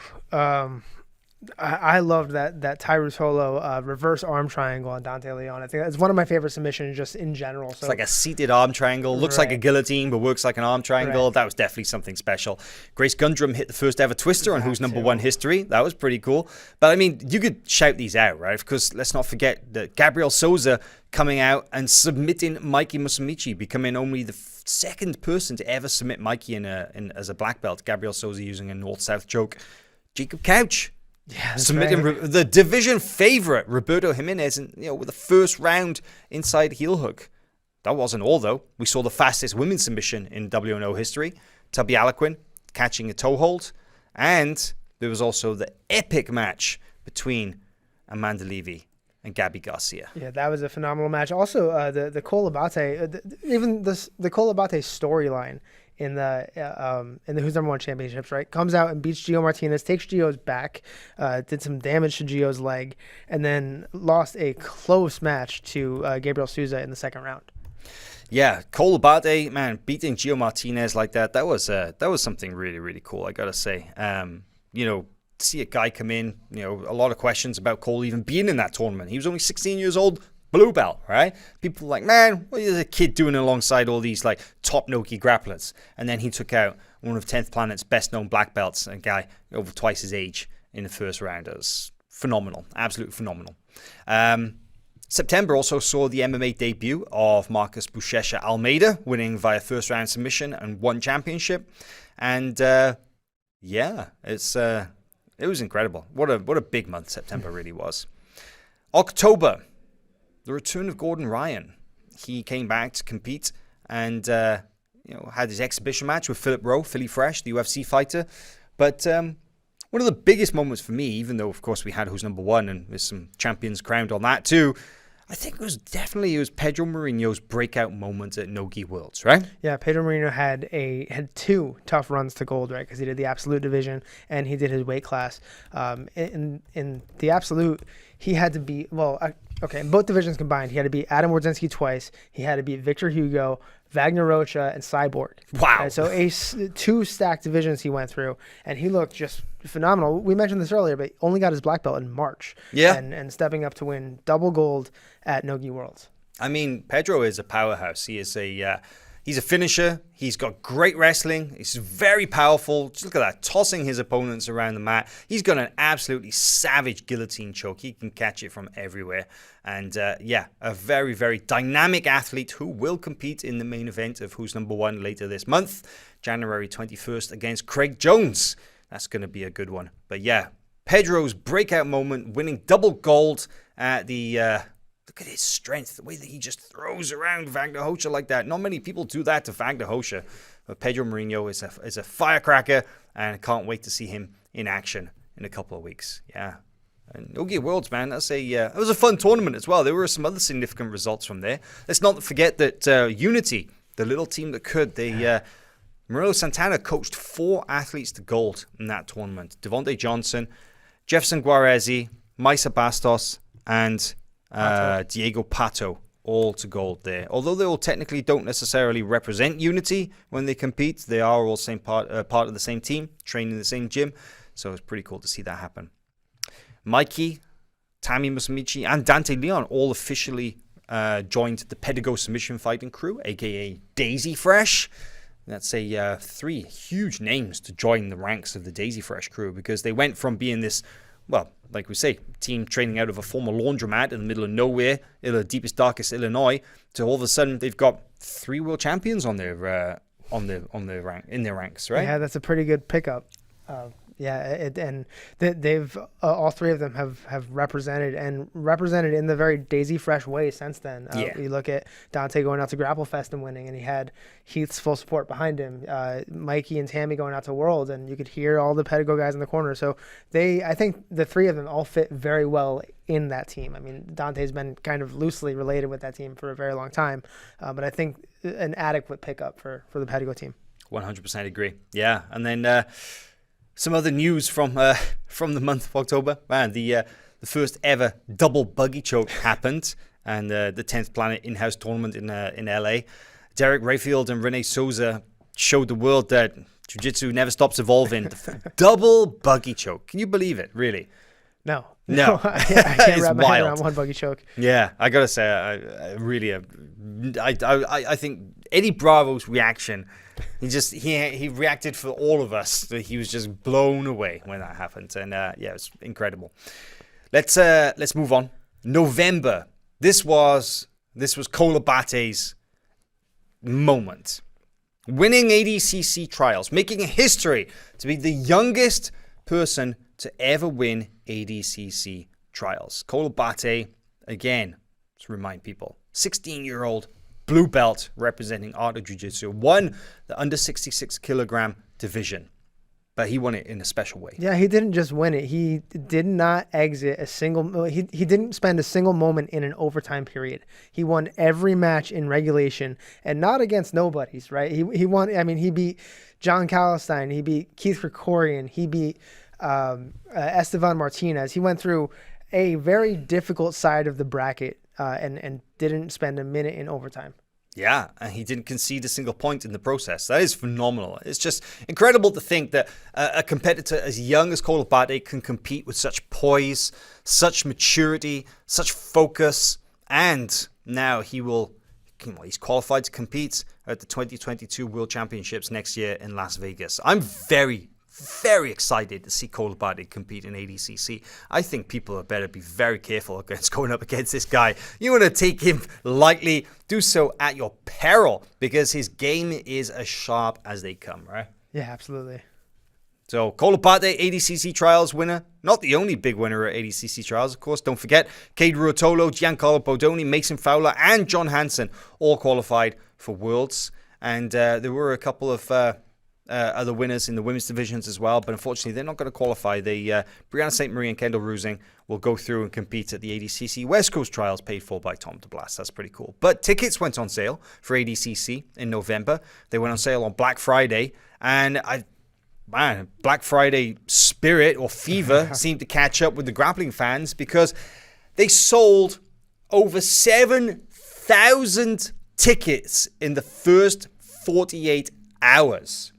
I loved that Ty Ruotolo reverse arm triangle on Dante Leon. I think it's one of my favorite submissions just in general. So it's like a seated arm triangle. Looks like a guillotine, but works like an arm triangle. Right. That was definitely something special. Grace Gundrum hit the first ever twister on Who's Number One history. That was pretty cool. But I mean, you could shout these out, right? Because let's not forget that Gabriel Souza coming out and submitting Mikey Musumeci, becoming only the second person to ever submit Mikey as a black belt. Gabriel Souza using a north-south choke. Jacob Couch. Yeah, submitting the division favorite Roberto Jimenez, with a first round inside heel hook. That wasn't all though. We saw the fastest women's submission in WNO history, Tubby Aliquin catching a toe hold, and there was also the epic match between Amanda Levy and Gabby Garcia. Yeah, that was a phenomenal match. Also, the Cole Abate, even the Cole Abate storyline in the Who's Number One championships, right? Comes out and beats Gio Martinez, takes Gio's back, did some damage to Gio's leg, and then lost a close match to Gabriel Souza in the second round. Yeah, Cole Abate, man, beating Gio Martinez like that was something really, really cool, I gotta say. See a guy come in, a lot of questions about Cole even being in that tournament. He was only 16 years old, blue belt, right? People were like, man, what is a kid doing alongside all these like top Noki grapplers? And then he took out one of 10th Planet's best known black belts, a guy over twice his age in the first round. It was phenomenal, absolutely phenomenal. September also saw the MMA debut of Marcus Buchecha Almeida, winning via first round submission and one championship. And it was incredible. What a big month September really was. October, the return of Gordon Ryan. He came back to compete and had his exhibition match with Philip Rowe, Philly Fresh, the UFC fighter. But one of the biggest moments for me, even though of course we had Who's Number One and there's some champions crowned on that too, I think it was Pedro Mourinho's breakout moment at Nogi Worlds, right? Yeah, Pedro Mourinho had two tough runs to gold, right? Because he did the absolute division and he did his weight class. In the absolute, he had to be in both divisions combined, he had to beat Adam Wardzinski twice. He had to beat Victor Hugo, Wagner Rocha, and Cyborg. Wow. And so two stacked divisions he went through, and he looked just phenomenal. We mentioned this earlier, but only got his black belt in March. Yeah. And stepping up to win double gold at Nogi Worlds. I mean, Pedro is a powerhouse. He is he's a finisher. He's got great wrestling. He's very powerful. Just look at that, tossing his opponents around the mat. He's got an absolutely savage guillotine choke. He can catch it from everywhere. And a very, very dynamic athlete who will compete in the main event of Who's Number One later this month, January 21st against Craig Jones. That's going to be a good one. But yeah, Pedro's breakout moment, winning double gold at the... Look at his strength, the way that he just throws around Wagner Rocha like that. Not many people do that to Wagner Rocha. But Pedro Mourinho is a firecracker, and I can't wait to see him in action in a couple of weeks. Yeah. And Nogi Worlds, man, it was a fun tournament as well. There were some other significant results from there. Let's not forget that Unity, the little team that could, Murilo Santana coached 4 athletes to gold in that tournament. Devontae Johnson, Jefferson Guarezi, Maisa Bastos, and Diego Pato, all to gold there. Although they all technically don't necessarily represent Unity when they compete, they are all part of the same team, train in the same gym. So it's pretty cool to see that happen. Mikey, Tammy Musumeci, and Dante Leon all officially joined the Pedigo submission fighting crew, aka Daisy Fresh. That's 3 huge names to join the ranks of the Daisy Fresh crew, because they went from being this, well, like we say, team training out of a former laundromat in the middle of nowhere, in the deepest, darkest Illinois, to all of a sudden they've got 3 world champions on their ranks, right? Yeah, that's a pretty good pickup. They've all three of them have represented in the very daisy fresh way since then. You look at Dante going out to Grapple Fest and winning, and he had Heath's full support behind him. Mikey and Tammy going out to Worlds, and you could hear all the Pedigo guys in the corner. So I think the three of them all fit very well in that team. I mean, Dante's been kind of loosely related with that team for a very long time, but I think an adequate pickup for the Pedigo team. 100% agree. Yeah, and then some other news from the month of October. Man, the first ever double buggy choke happened, and the 10th Planet in-house tournament in LA. Derek Rayfield and Renee Souza showed the world that Jiu-Jitsu never stops evolving. Double buggy choke. Can you believe it? Really? No. I can't wrap my head around one buggy choke. Yeah, I gotta say, I think Eddie Bravo's reaction, he reacted for all of us. He was just blown away when that happened, and it was incredible. Let's move on. November. This was Kolabate's moment, winning ADCC trials, making a history to be the youngest person to ever win ADCC trials. Kolabate, again, to remind people, 16-year-old blue belt representing Art of Jiu-Jitsu, won the under 66 kilogram division, but he won it in a special way. Yeah, he didn't just win it. He did not exit a single. He didn't spend a single moment in an overtime period. He won every match in regulation, and not against nobodies, right? He won. I mean, he beat John Calistine. He beat Keith Krikorian. He beat Estevan Martinez. He went through a very difficult side of the bracket and didn't spend a minute in overtime. Yeah, and he didn't concede a single point in the process. That is phenomenal. It's just incredible to think that a competitor as young as Kolabate can compete with such poise, such maturity, such focus, and now he's qualified to compete at the 2022 World Championships next year in Las Vegas. I'm very, very excited to see Kolabate compete in ADCC. I think people had better be very careful against going up against this guy. You want to take him lightly, do so at your peril, because his game is as sharp as they come, right? Yeah, absolutely. So Kolabate, ADCC trials winner. Not the only big winner at ADCC trials, of course. Don't forget, Cade Ruotolo, Giancarlo Bodoni, Mason Fowler, and John Hansen all qualified for Worlds. And there were a couple of other winners in the women's divisions as well, but unfortunately they're not going to qualify. Brianna St. Marie and Kendall Rusing will go through and compete at the ADCC West Coast Trials paid for by Tom DeBlas. That's pretty cool. But tickets went on sale for ADCC in November. They went on sale on Black Friday, and Black Friday spirit or fever seemed to catch up with the grappling fans, because they sold over 7,000 tickets in the first 48 hours.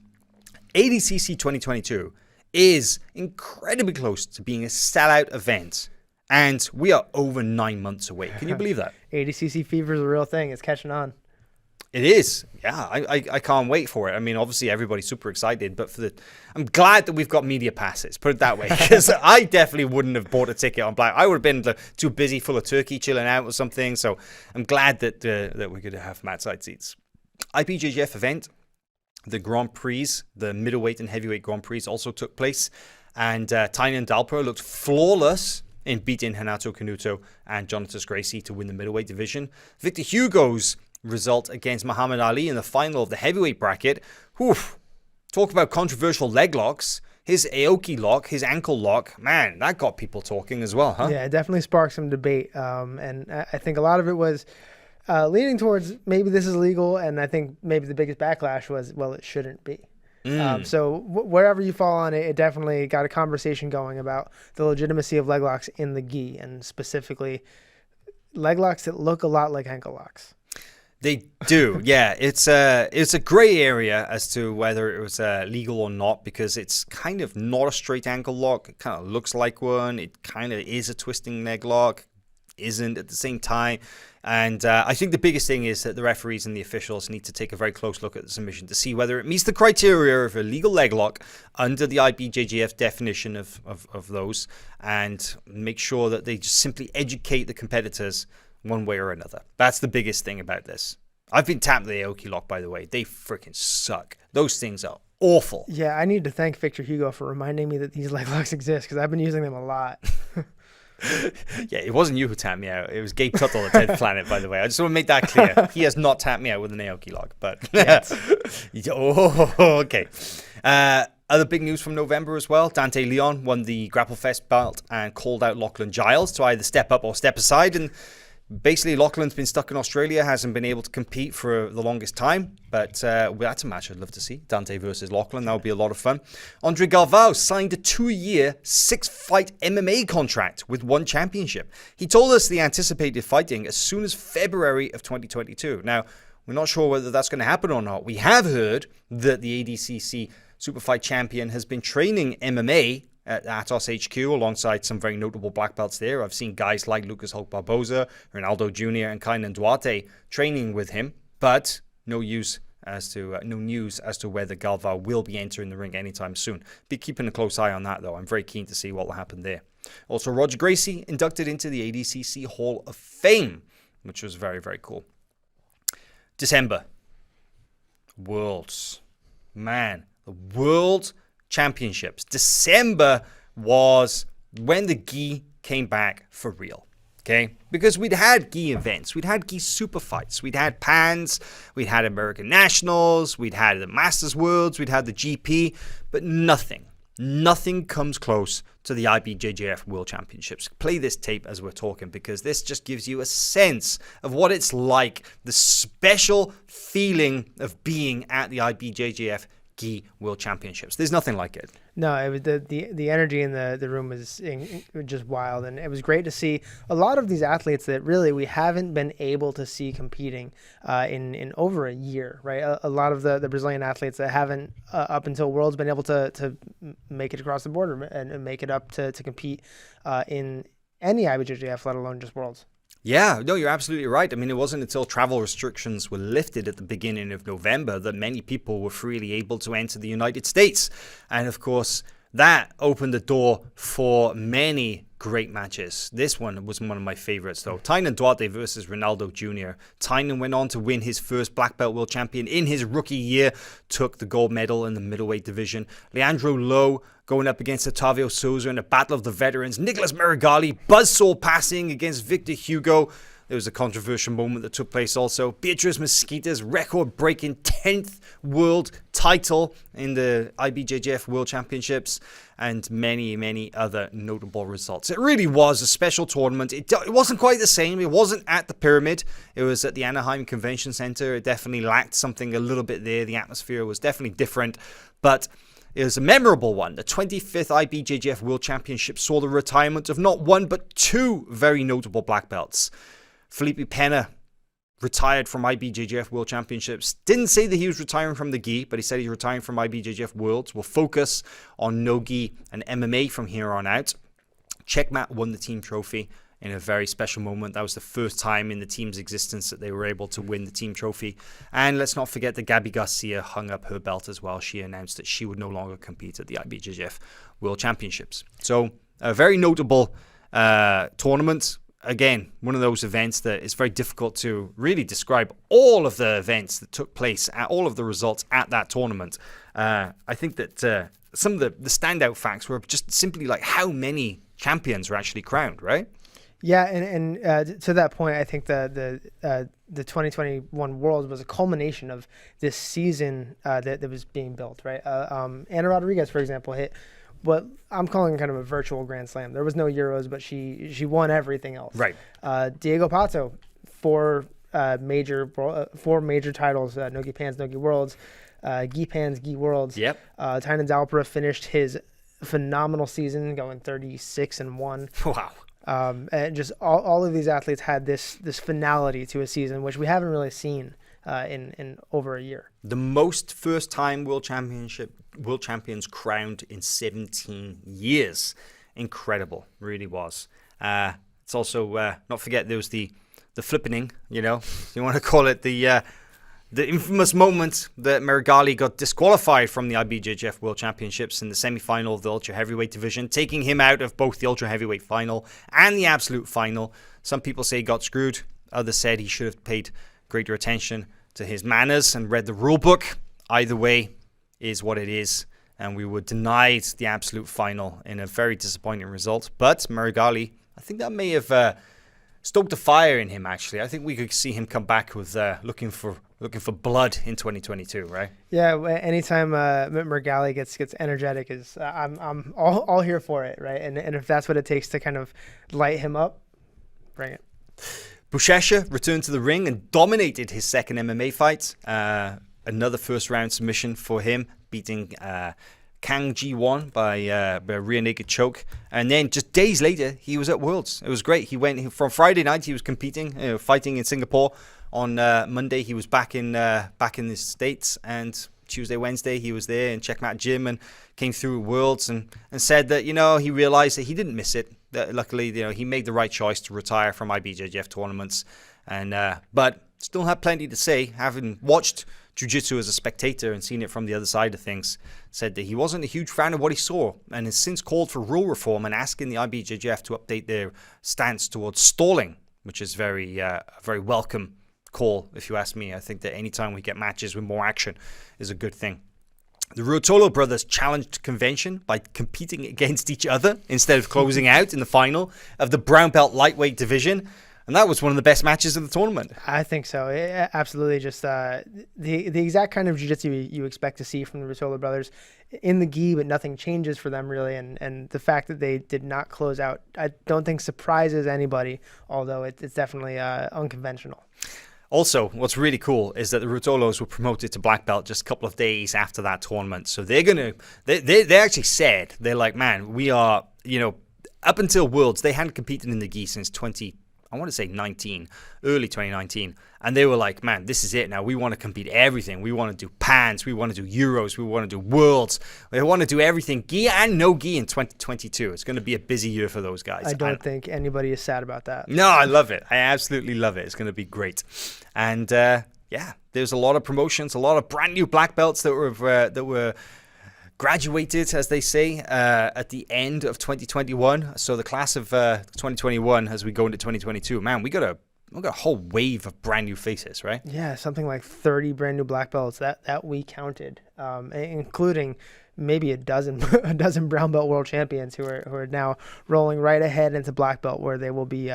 ADCC 2022 is incredibly close to being a sellout event, and we are over 9 months away. Can you believe that? ADCC fever is a real thing. It's catching on. It is. Yeah, I can't wait for it. I mean, obviously everybody's super excited, but I'm glad that we've got media passes, put it that way, because I definitely wouldn't have bought a ticket on Black. I would have been too busy full of turkey chilling out or something. So I'm glad that we're going to have mat side seats. IPJJF event, the Grand Prix, the middleweight and heavyweight Grand Prix also took place, and Tynan Dalpro looked flawless in beating Hanato Kanuto and Jonatas Gracie to win the middleweight division. Victor Hugo's result against Muhammad Ali in the final of the heavyweight bracket. Whew. Talk about controversial leg locks. His Aoki lock, his ankle lock, man, that got people talking as well, huh? Yeah, it definitely sparked some debate. And I think a lot of it was leaning towards maybe this is legal, and I think maybe the biggest backlash was, well, it shouldn't be. So wherever you fall on it, it definitely got a conversation going about the legitimacy of leg locks in the gi, and specifically leg locks that look a lot like ankle locks. They do, yeah. It's a gray area as to whether it was legal or not, because it's kind of not a straight ankle lock. It kind of looks like one. It kind of is a twisting leg lock, isn't at the same time. And I think the biggest thing is that the referees and the officials need to take a very close look at the submission to see whether it meets the criteria of a legal leg lock under the IBJJF definition of those, and make sure that they just simply educate the competitors one way or another. That's the biggest thing about this. I've been tapped the Aoki lock, by the way. They freaking suck. Those things are Awful. Yeah, I need to thank Victor Hugo for reminding me that these leg locks exist because I've been using them a lot. Yeah, it wasn't you who tapped me out. It was Gabe Tuttle at 10th Planet, by the way. I just want to make that clear. He has not tapped me out with an Aoki lock, but okay. Other big news from November as well. Dante Leon won the Grapple Fest belt and called out Lachlan Giles to either step up or step aside. And basically, Lachlan's been stuck in Australia, hasn't been able to compete for the longest time. But that's a match I'd love to see. Dante versus Lachlan. That would be a lot of fun. Andre Galvao signed a 2-year, 6-fight MMA contract with one championship. He told us the anticipated fighting as soon as February of 2022. Now, we're not sure whether that's going to happen or not. We have heard that the ADCC Superfight champion has been training MMA at Atos HQ alongside some very notable black belts there. I've seen guys like Lucas Hulk Barboza, Ronaldo Jr., and Kainan Duarte training with him, but no news as to whether Galvao will be entering the ring anytime soon. Be keeping a close eye on that, though. I'm very keen to see what will happen there. Also, Roger Gracie inducted into the ADCC Hall of Fame, which was very, very cool. December. Worlds. Man, the World Championships. December was when the gi came back for real. Okay? Because we'd had gi events, we'd had gi super fights, we'd had Pans, we'd had American Nationals, we'd had the Masters Worlds, we'd had the GP, but nothing comes close to the IBJJF World Championships. Play this tape as we're talking because this just gives you a sense of what it's like, the special feeling of being at the IBJJF Gi World Championships. There's nothing like it. No, it was the energy in the room was just wild, and it was great to see a lot of these athletes that really we haven't been able to see competing in over a year, right? A lot of the Brazilian athletes that haven't up until Worlds been able to make it across the border and make it up to compete in any IBJJF, let alone just Worlds. Yeah, no, you're absolutely right. I mean, it wasn't until travel restrictions were lifted at the beginning of November that many people were freely able to enter the United States. And of course, that opened the door for many great matches. This one was one of my favorites, though. Kainan Duarte versus Ronaldo Jr. Kainan went on to win his first black belt world champion in his rookie year, took the gold medal in the middleweight division. Leandro Lowe going up against Otavio Souza in a battle of the veterans. Nicholas Merigali buzzsaw passing against Victor Hugo. There was a controversial moment that took place also. Beatriz Mesquita's record-breaking 10th world title in the IBJJF World Championships, and many, many other notable results. It really was a special tournament. It wasn't quite the same. It wasn't at the Pyramid. It was at the Anaheim Convention Center. It definitely lacked something a little bit there. The atmosphere was definitely different, but it was a memorable one. The 25th IBJJF World Championship saw the retirement of not one, but two very notable black belts. Felipe Pena retired from IBJJF World Championships. Didn't say that he was retiring from the gi, but he said he's retiring from IBJJF Worlds. Will focus on no-gi and MMA from here on out. Checkmat won the team trophy in a very special moment. That was the first time in the team's existence that they were able to win the team trophy. And let's not forget that Gabby Garcia hung up her belt as well. She announced that she would no longer compete at the IBJJF World Championships. So a very notable tournament. Again, one of those events that is very difficult to really describe all of the events that took place, all of the results at that tournament. I think that some of the standout facts were just simply like how many champions were actually crowned, right? Yeah, and to that point, I think the 2021 Worlds was a culmination of this season that was being built, right? Ana Rodriguez, for example, hit what I'm calling kind of a virtual Grand Slam. There was no Euros, but she won everything else. Right. Diego Pato, four major titles: Nogi Pans, Nogi Worlds, Gi Pans, Gi Worlds. Yep. Tainan Dalpera finished his phenomenal season, going 36-1. Wow. And just all of these athletes had this finality to a season, which we haven't really seen in over a year. The most first-time world champions crowned in 17 years. Incredible, really was. It's also not forget there was the flippening. You know, you want to call it the infamous moment that Merigali got disqualified from the IBJJF World Championships in the semi-final of the ultra heavyweight division, taking him out of both the ultra heavyweight final and the absolute final. Some people say he got screwed. Others said he should have paid greater attention to his manners and read the rule book. Either way, is what it is, and we were denied the absolute final in a very disappointing result. But Marigali, I think that may have stoked a fire in him, actually. I think we could see him come back with looking for blood in 2022, right? Yeah, anytime Marigali gets energetic, I'm all here for it, right? And if that's what it takes to kind of light him up, bring it. Buchecha returned to the ring and dominated his second MMA fight. Another first-round submission for him, beating Kang Ji-won by a rear naked choke. And then just days later, he was at Worlds. It was great. He went from Friday night, he was competing, fighting in Singapore. On Monday, he was back in the States, and Tuesday, Wednesday, he was there in Checkmate Gym and came through Worlds and said that, he realized that he didn't miss it. That luckily, he made the right choice to retire from IBJJF tournaments, and but still had plenty to say, having watched Jiu-Jitsu as a spectator and seen it from the other side of things. Said that he wasn't a huge fan of what he saw and has since called for rule reform and asking the IBJJF to update their stance towards stalling, which is very welcome call, if you ask me. I think that anytime we get matches with more action is a good thing. The Ruotolo brothers challenged convention by competing against each other instead of closing out in the final of the brown belt lightweight division. And that was one of the best matches of the tournament. I think so. Absolutely. Just the exact kind of jiu-jitsu you expect to see from the Ruotolo brothers in the gi, but nothing changes for them really. And the fact that they did not close out, I don't think surprises anybody, although it's definitely unconventional. Also, what's really cool is that the Ruotolos were promoted to black belt just a couple of days after that tournament. So they actually said, they're like, man, we are, up until Worlds, they hadn't competed in the gi since 2019, early 2019. And they were like, man, this is it now. We want to compete everything. We want to do Pans. We want to do Euros. We want to do Worlds. We want to do everything, gi and no gi in 2022. It's going to be a busy year for those guys. I don't think anybody is sad about that. No, I love it. I absolutely love it. It's going to be great. And there's a lot of promotions, a lot of brand new black belts that were graduated, as they say, at the end of 2021. So the class of 2021, as we go into 2022, man, we got a whole wave of brand new faces, right? Yeah, something like 30 brand new black belts that we counted, including maybe a dozen brown belt world champions who are now rolling right ahead into black belt, where they will be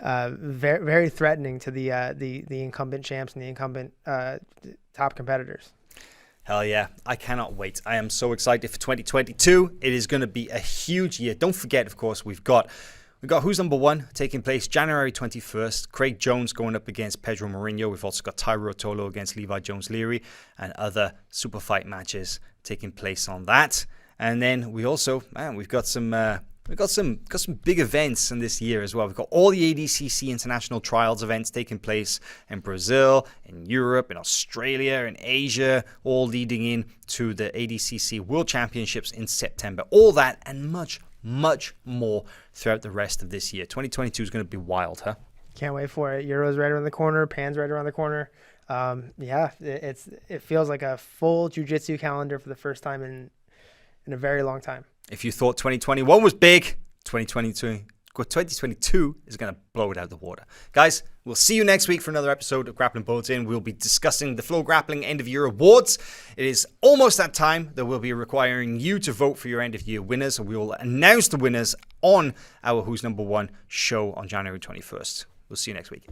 very, very threatening to the incumbent champs and the incumbent top competitors. Hell yeah, I cannot wait. I am so excited for 2022. It is going to be a huge year. Don't forget, of course, we've got Who's Number One taking place January 21st. Craig Jones going up against Pedro Mourinho. We've also got Ty Ruotolo against Levi Jones-Leary and other super fight matches taking place on that. And then we also, we've got some big events in this year as well. We've got all the ADCC International Trials events taking place in Brazil, in Europe, in Australia, in Asia, all leading in to the ADCC World Championships in September. All that and much, much more throughout the rest of this year. 2022 is going to be wild, huh? Can't wait for it. Euro's right around the corner. Pan's right around the corner. It feels like a full jiu-jitsu calendar for the first time in a very long time. If you thought 2021 was big, 2022 is going to blow it out of the water. Guys, we'll see you next week for another episode of Grappling Bulletin. We'll be discussing the FloGrappling End of Year Awards. It is almost that time that we'll be requiring you to vote for your End of Year winners. We will announce the winners on our Who's Number One show on January 21st. We'll see you next week.